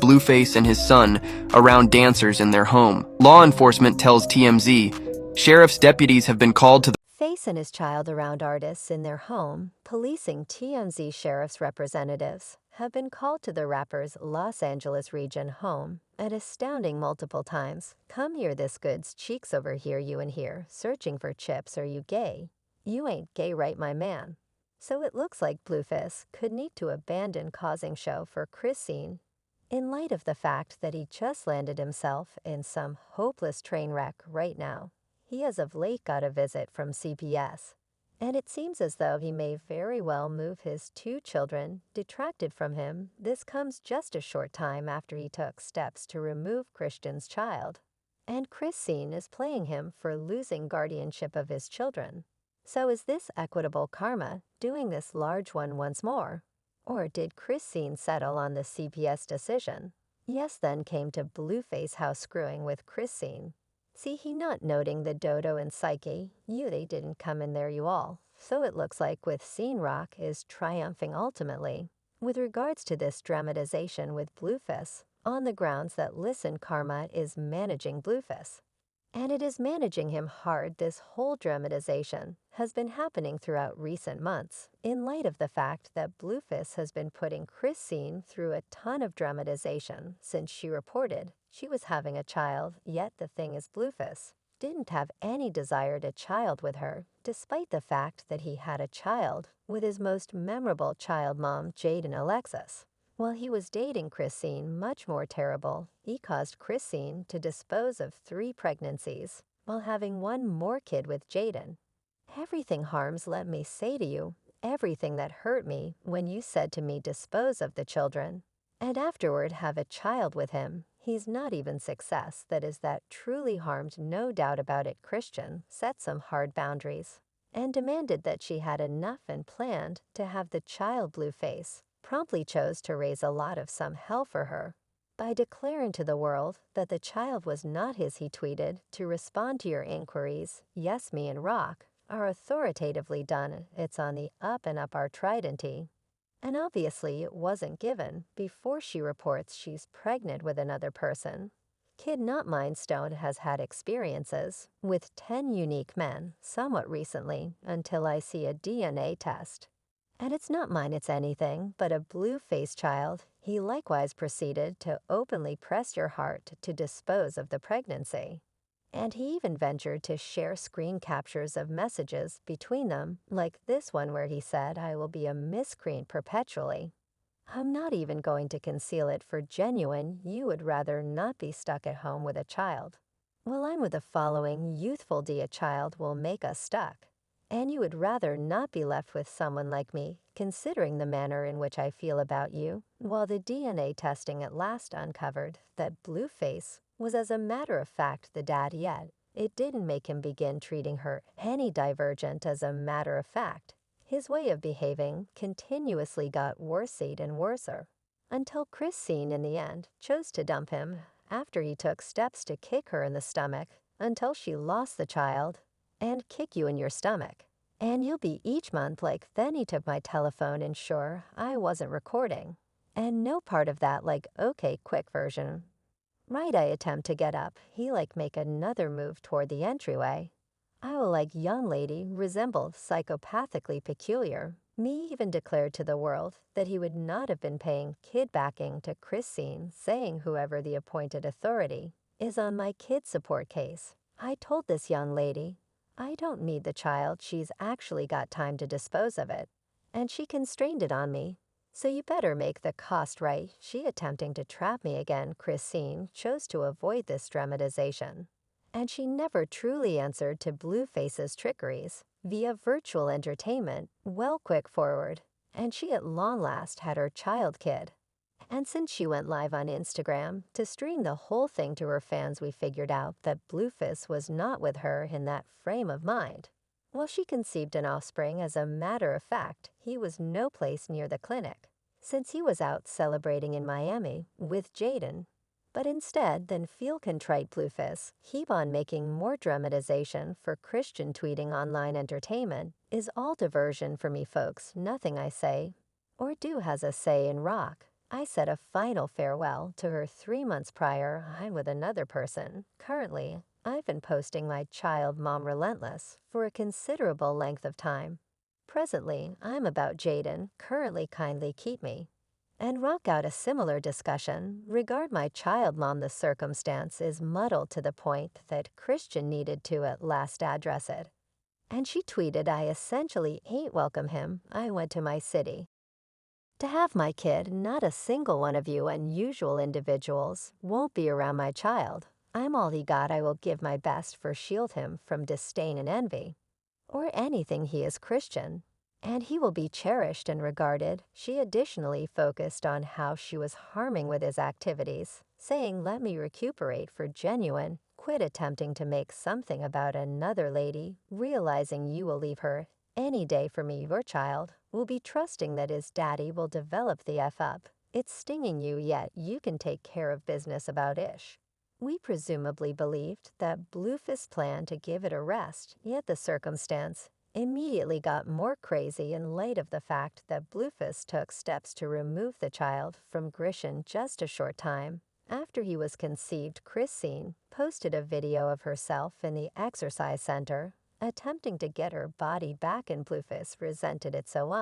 Blueface and his son around dancers in their home. Law enforcement tells TMZ sheriff's deputies have been called to the Face and his child around artists in their home. Policing TMZ sheriff's representatives have been called to the rapper's Los Angeles region home an astounding multiple times. Come here, this goods cheeks over here, you in here, searching for chips. Are you gay? You ain't gay, right, my man? So it looks like Blueface could need to abandon causing show for Chrisean in light of the fact that he just landed himself in some hopeless train wreck right now. He has of late got a visit from CPS, and it seems as though he may very well move his two children detracted from him. This comes just a short time after he took steps to remove Christian's child, and Chrisean is playing him for losing guardianship of his children. So is this equitable karma doing this large one once more? Or did Chrisean settle on the CPS decision? Yes, then came to Blueface house screwing with Chrisean. See, he not noting the dodo and psyche, they didn't come in there, you all. So it looks like with CLOWNS is triumphing ultimately. With regards to this dramatization with Blueface, on the grounds that listen, karma is managing Blueface. And it is managing him hard. This whole dramatization has been happening throughout recent months, in light of the fact that Blueface has been putting Chrisean through a ton of dramatization since she reported she was having a child, yet the thing is Blueface didn't have any desire to child with her, despite the fact that he had a child with his most memorable child mom, jaidyn Alexis. While he was dating Chrisean, much more terrible, he caused Chrisean to dispose of 3 pregnancies while having one more kid with jaidyn. Everything harms, let me say to you, everything that hurt me when you said to me dispose of the children, and afterward have a child with him. He's not even success, that truly harmed, no doubt about it. Christian set some hard boundaries and demanded that she had enough and planned to have the child. Blueface promptly chose to raise a lot of some hell for her by declaring to the world that the child was not his. He tweeted, "To respond to your inquiries, yes, me and Rock are authoritatively done. It's on the up and up our tridenty." And obviously it wasn't given before she reports she's pregnant with another person. Kid not Mind Stone has had experiences with 10 unique men somewhat recently until I see a DNA test. And it's not mine, it's anything but a Blueface child. He likewise proceeded to openly press your heart to dispose of the pregnancy. And he even ventured to share screen captures of messages between them, like this one where he said, "I will be a miscreant perpetually. I'm not even going to conceal it for genuine. You would rather not be stuck at home with a child. Well, I'm with the following youthful D. A child will make us stuck. And you would rather not be left with someone like me, considering the manner in which I feel about you." While the DNA testing at last uncovered that Blueface was, as a matter of fact, the dad, yet it didn't make him begin treating her any divergent. As a matter of fact, his way of behaving continuously got worse and worser, until Chrisean in the end chose to dump him after he took steps to kick her in the stomach until she lost the child. And kick you in your stomach, and you'll be each month like. Then he took my telephone and sure, I wasn't recording, and no part of that, like, okay, quick version. Right, I attempt to get up, he like make another move toward the entryway. I will like young lady resemble psychopathically peculiar. Me even declared to the world that he would not have been paying kid backing to Chrisean, saying whoever the appointed authority is on my kid support case. I told this young lady I don't need the child, she's actually got time to dispose of it, and she constrained it on me. So you better make the cost right. She attempting to trap me again. Chrisean chose to avoid this dramatization, and she never truly answered to Blueface's trickeries via virtual entertainment. Well, quick forward, and she at long last had her child kid. And since she went live on Instagram to stream the whole thing to her fans, we figured out that Blueface was not with her in that frame of mind. While she conceived an offspring, as a matter of fact, he was no place near the clinic, since he was out celebrating in Miami with jaidyn. But instead than feel contrite, Blueface keep on making more dramatization for Christian. Tweeting online entertainment is all diversion for me, folks. Nothing I say or do has a say in Rock. I said a final farewell to her 3 months prior. I'm with another person. Currently, I've been posting my child mom relentless for a considerable length of time. Presently, I'm about Jaidyn, currently kindly keep me. And rock out a similar discussion. Regard my child mom, the circumstance is muddled to the point that Chrisean needed to at last address it. And she tweeted, I essentially ain't welcome him. I went to my city. To have my kid, not a single one of you unusual individuals won't be around my child. I'm all he got. I will give my best for shield him from disdain and envy, or anything he is Chrisean, and he will be cherished and regarded. She additionally focused on how she was harming with his activities, saying, let me recuperate for genuine, quit attempting to make something about another lady, realizing you will leave her any day for me. Your child will be trusting that his daddy will develop the F up. It's stinging you, yet you can take care of business about ish. We presumably believed that Blueface planned to give it a rest, yet the circumstance immediately got more crazy in light of the fact that Blueface took steps to remove the child from Chrisean just a short time after he was conceived. Chrisean posted a video of herself in the exercise center attempting to get her body back, and Blueface resented it. So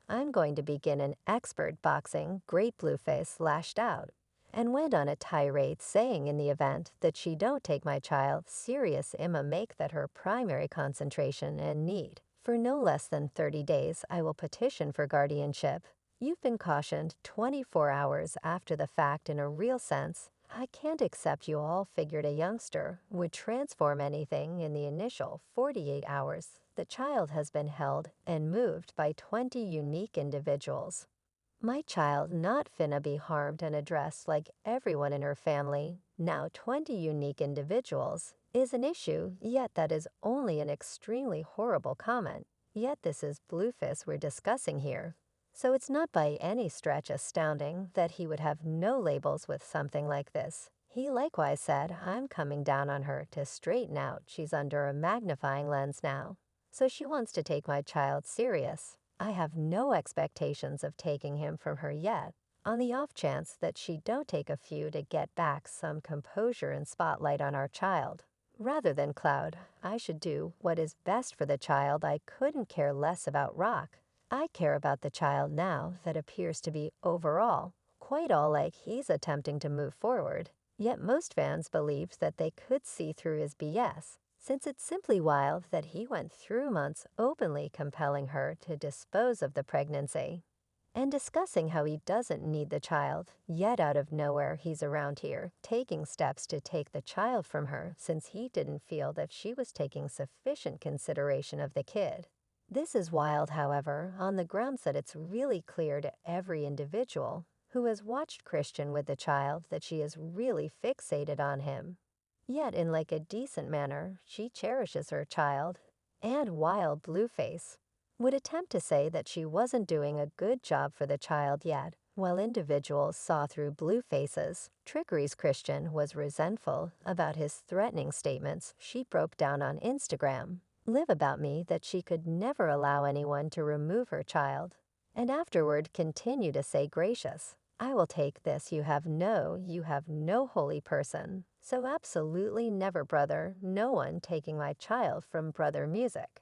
I'm going to begin an expert boxing. Great. Blueface lashed out and went on a tirade saying, in the event that she don't take my child serious, I'ma make that her primary concentration and need. For no less than 30 days, I will petition for guardianship. You've been cautioned 24 hours after the fact. In a real sense, I can't accept you all figured a youngster would transform anything in the initial 48 hours. The child has been held and moved by 20 unique individuals. My child not finna be harmed and addressed like everyone in her family. Now 20 unique individuals is an issue, yet that is only an extremely horrible comment. Yet this is Blueface we're discussing here. So it's not by any stretch astounding that he would have no labels with something like this. He likewise said, I'm coming down on her to straighten out. She's under a magnifying lens now. So she wants to take my child serious. I have no expectations of taking him from her yet, on the off chance that she don't take a few to get back some composure and spotlight on our child. Rather than cloud, I should do what is best for the child. I couldn't care less about rock. I care about the child now that appears to be overall quite all like he's attempting to move forward. Yet most fans believed that they could see through his BS, since it's simply wild that he went through months openly compelling her to dispose of the pregnancy and discussing how he doesn't need the child, yet out of nowhere he's around here taking steps to take the child from her since he didn't feel that she was taking sufficient consideration of the kid. This is wild, however, on the grounds that it's really clear to every individual who has watched Chrisean with the child that she is really fixated on him. Yet in like a decent manner, she cherishes her child. And while Blueface would attempt to say that she wasn't doing a good job for the child yet, while individuals saw through Blueface's trickeries, Chrisean was resentful about his threatening statements she broke down on Instagram. Live about me that she could never allow anyone to remove her child, and afterward continue to say, gracious, I will take this. You have no holy person. So absolutely never, brother. No one taking my child from brother music.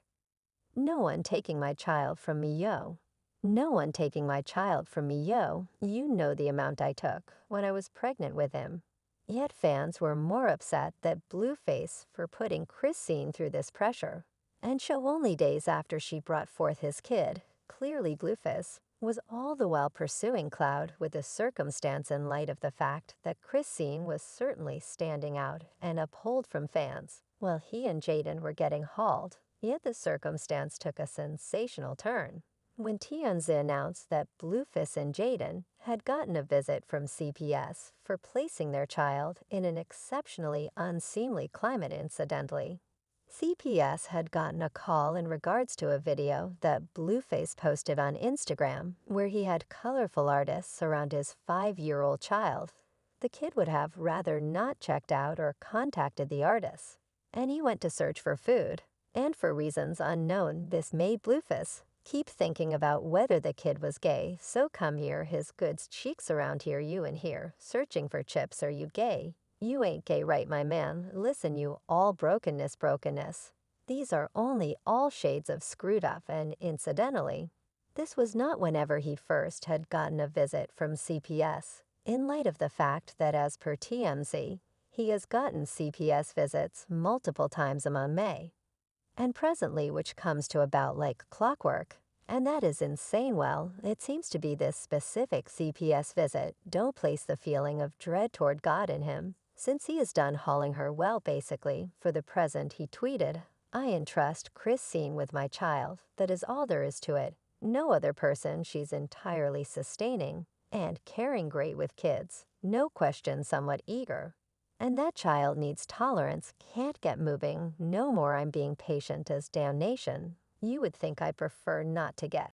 No one taking my child from me, yo. No one taking my child from me, yo. You know the amount I took when I was pregnant with him. Yet fans were more upset that Blueface for putting Chrisean through this pressure, and show only days after she brought forth his kid. Clearly Blueface was all the while pursuing Cloud with the circumstance in light of the fact that Chrisean was certainly standing out and upheld from fans, while he and Jaidyn were getting hauled. Yet the circumstance took a sensational turn when TMZ announced that Blueface and Jaidyn had gotten a visit from CPS for placing their child in an exceptionally unseemly climate. Incidentally, CPS had gotten a call in regards to a video that Blueface posted on Instagram where he had colorful artists around his 5-year-old child. The kid would have rather not checked out or contacted the artists, and he went to search for food. And for reasons unknown, this made Blueface Keep thinking about whether the kid was gay, so come here, his goods cheeks around here, you in here, searching for chips, are you gay? You ain't gay, right, my man, listen, you all brokenness. These are only all shades of screwed up, and incidentally, this was not whenever he first had gotten a visit from CPS. In light of the fact that, as per TMZ, he has gotten CPS visits multiple times a month, and presently, which comes to about like clockwork. And that is insane. Well, it seems to be this specific CPS visit don't place the feeling of dread toward God in him, since he is done hauling her. Well, basically, for the present, he tweeted, I entrust Chrisean with my child, that is all there is to it. No other person, she's entirely sustaining and caring, great with kids, no question, somewhat eager. And that child needs tolerance, can't get moving, no more, I'm being patient as damnation. You would think I prefer not to get